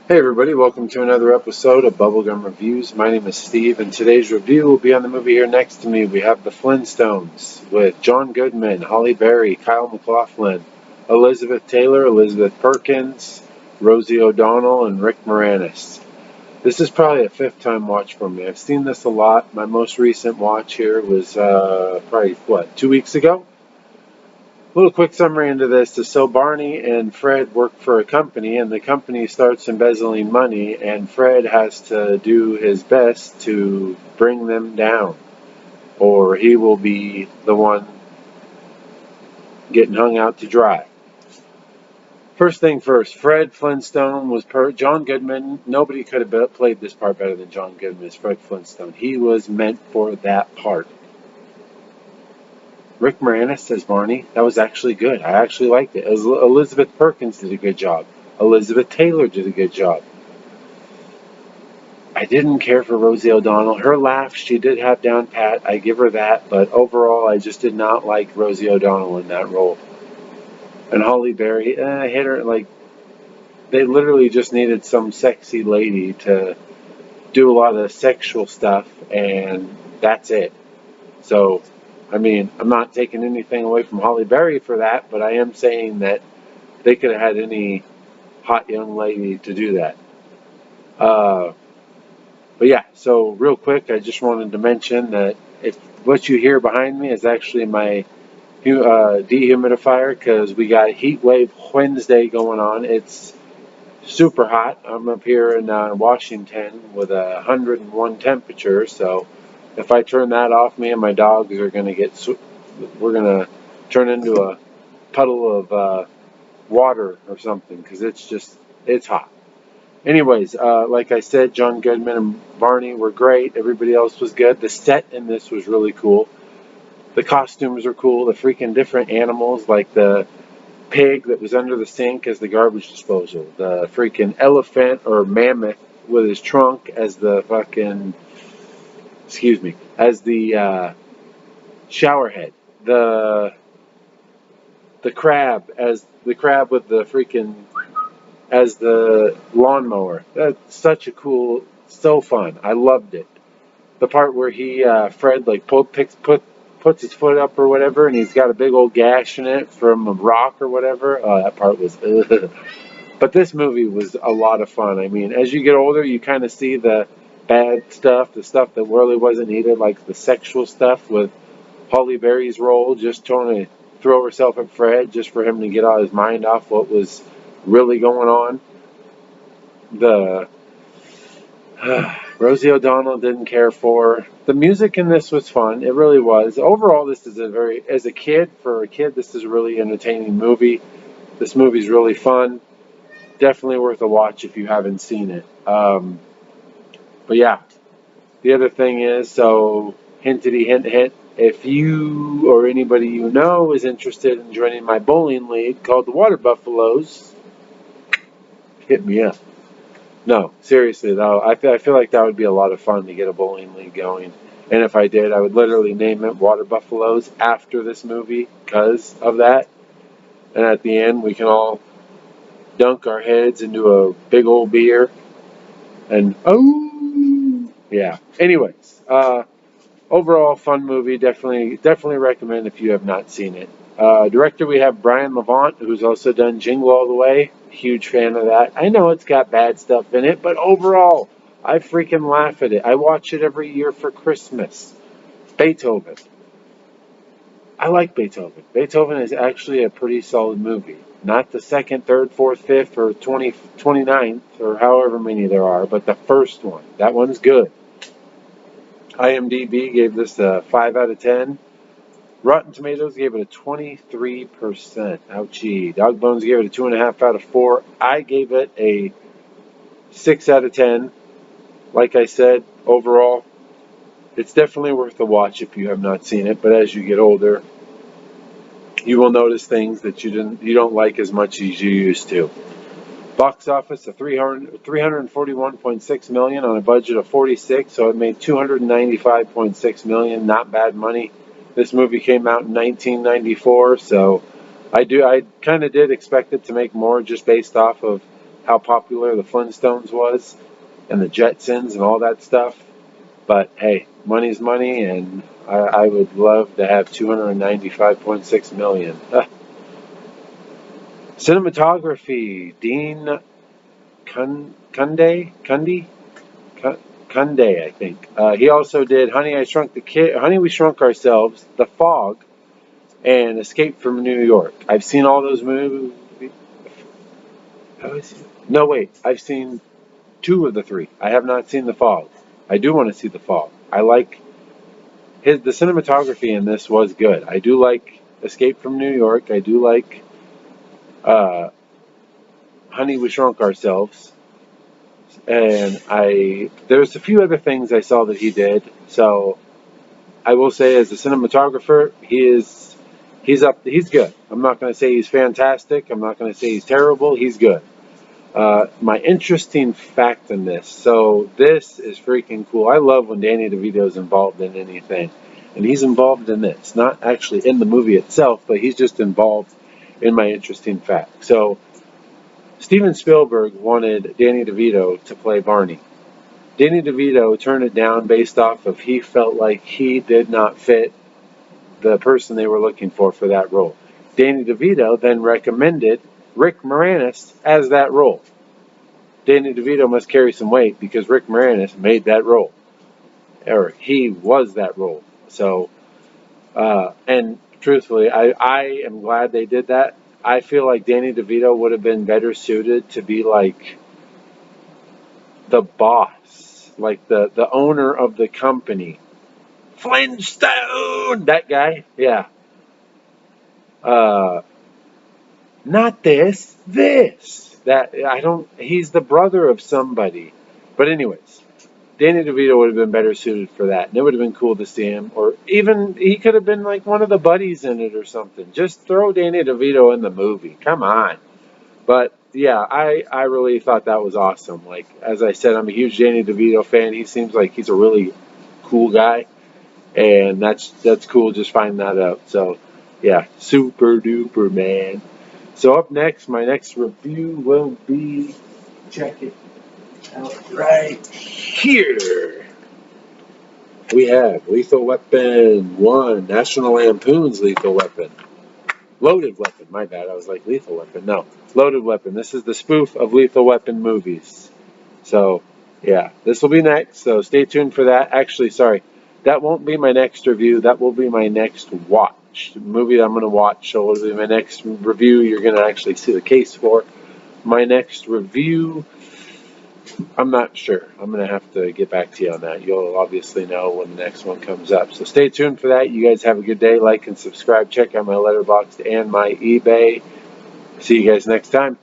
Hey everybody, welcome to another episode of Bubblegum Reviews. My name is Steve, and today's review will be on the movie here next to me. We have The Flintstones with John Goodman, Holly Berry, Kyle MacLachlan, Elizabeth Taylor, Elizabeth Perkins, Rosie O'Donnell, and Rick Moranis. This is probably a fifth time watch for me. I've seen this a lot. My most recent watch here was probably, 2 weeks ago? Little quick summary into this is so Barney and Fred work for a company, and the company starts embezzling money, and Fred has to do his best to bring them down, or he will be the one getting hung out to dry. First thing first, Fred Flintstone was John Goodman. Nobody could have played this part better than John Goodman as Fred Flintstone. He was meant for that part. Rick Moranis as Barney, that was actually good. I actually liked it. Elizabeth Perkins did a good job. Elizabeth Taylor did a good job. I didn't care for Rosie O'Donnell. Her laugh, she did have down pat. I give her that. But overall, I just did not like Rosie O'Donnell in that role. And Holly Berry, I hit her like they literally just needed some sexy lady to do a lot of sexual stuff, and that's it. So, I mean, I'm not taking anything away from Holly Berry for that, but I am saying that they could have had any hot young lady to do that. Uh, but yeah, so real quick, I just wanted to mention that if what you hear behind me is actually my dehumidifier because we got Heat Wave Wednesday going on. It's super hot. I'm up here in Washington with 101 temperature, so if I turn that off, me and my dogs are going to we're going to turn into a puddle of water or something because it's hot. Anyways, like I said, John Goodman and Barney were great. Everybody else was good. The set in this was really cool. The costumes are cool. The freaking different animals, like the pig that was under the sink as the garbage disposal. The freaking elephant or mammoth with his trunk as the as the shower head. The crab as the crab with the freaking as the lawnmower. That's such a cool, so fun. I loved it. The part where Fred, like puts his foot up or whatever, and he's got a big old gash in it from a rock or whatever. Oh, that part was. Ugh. But this movie was a lot of fun. I mean, as you get older, you kind of see the bad stuff, the stuff that really wasn't needed, like the sexual stuff with Holly Berry's role, just trying to throw herself at Fred just for him to get all his mind off what was really going on. The Rosie O'Donnell didn't care for. The music in this was fun. It really was. Overall, this is for a kid, this is a really entertaining movie. This movie's really fun. Definitely worth a watch if you haven't seen it. But yeah, the other thing is, so hintity hint hint, if you or anybody you know is interested in joining my bowling league called the Water Buffaloes, hit me up. No, seriously though, I feel like that would be a lot of fun to get a bowling league going. And if I did, I would literally name it Water Buffaloes after this movie because of that. And at the end, we can all dunk our heads into a big old beer and oh yeah. Anyways, overall fun movie. Definitely recommend if you have not seen it. Director we have Brian Levant, who's also done Jingle All the Way. Huge fan of that. I know it's got bad stuff in it, but overall, I freaking laugh at it. I watch it every year for Christmas. Beethoven. I like Beethoven. Beethoven is actually a pretty solid movie. Not the second, third, fourth, fifth, or 29th, or however many there are, but the first one. That one's good. IMDb gave this a 5 out of 10. Rotten Tomatoes gave it a 23%. Ouchie. Dog Bones gave it a 2.5 out of 4. I gave it a 6 out of 10. Like I said, overall, it's definitely worth a watch if you have not seen it. But as you get older, you will notice things that you don't like as much as you used to. Box office of 341.6 million on a budget of 46, so it made 295.6 million. Not bad money. This movie came out in 1994, so I kind of did expect it to make more just based off of how popular the Flintstones was and the Jetsons and all that stuff. But hey, money's money, and I would love to have 295.6 million. Cinematography, Dean Cundy, Cundy, I think. He also did Honey We Shrunk Ourselves, The Fog, and Escape from New York. I've seen all those movies. No, wait. I've seen two of the three. I have not seen The Fog. I do want to see The Fog. I like the cinematography in this was good. I do like Escape from New York. I do like uh, Honey We Shrunk Ourselves. And there's a few other things I saw that he did. So I will say, as a cinematographer, he's good. I'm not going to say he's fantastic. I'm not going to say he's terrible. He's good. My interesting fact in this. So this is freaking cool. I love when Danny DeVito's involved in anything, and he's involved in this. Not actually in the movie itself, but he's just involved in my interesting fact. So Steven Spielberg wanted Danny DeVito to play Barney. Danny DeVito turned it down based off of he felt like he did not fit the person they were looking for that role. Danny DeVito then recommended Rick Moranis as that role. Danny DeVito must carry some weight because Rick Moranis made that role, or he was that role. So, and truthfully, I am glad they did that. I feel like Danny DeVito would have been better suited to be like the boss, like the owner of the company. Flintstone, that guy, yeah. Uh, Not this. That I don't. He's the brother of somebody. But anyways, Danny DeVito would have been better suited for that, and it would have been cool to see him. Or even he could have been like one of the buddies in it or something. Just throw Danny DeVito in the movie. Come on. But yeah, I really thought that was awesome. Like as I said, I'm a huge Danny DeVito fan. He seems like he's a really cool guy, and that's cool. Just finding that out. So yeah, super duper man. So up next, my next review will be, check it out right here. We have Lethal Weapon 1, National Lampoon's Lethal Weapon. Loaded Weapon, my bad. I was like Lethal Weapon. No, Loaded Weapon. This is the spoof of Lethal Weapon movies. So, yeah, this will be next. So stay tuned for that. Actually, sorry, that won't be my next review. That will be my next watch. The movie that I'm going to watch. So it'll be my next review. You're going to actually see the case for. My next review, I'm not sure. I'm going to have to get back to you on that. You'll obviously know when the next one comes up. So stay tuned for that. You guys have a good day. Like and subscribe. Check out my Letterboxd and my eBay. See you guys next time.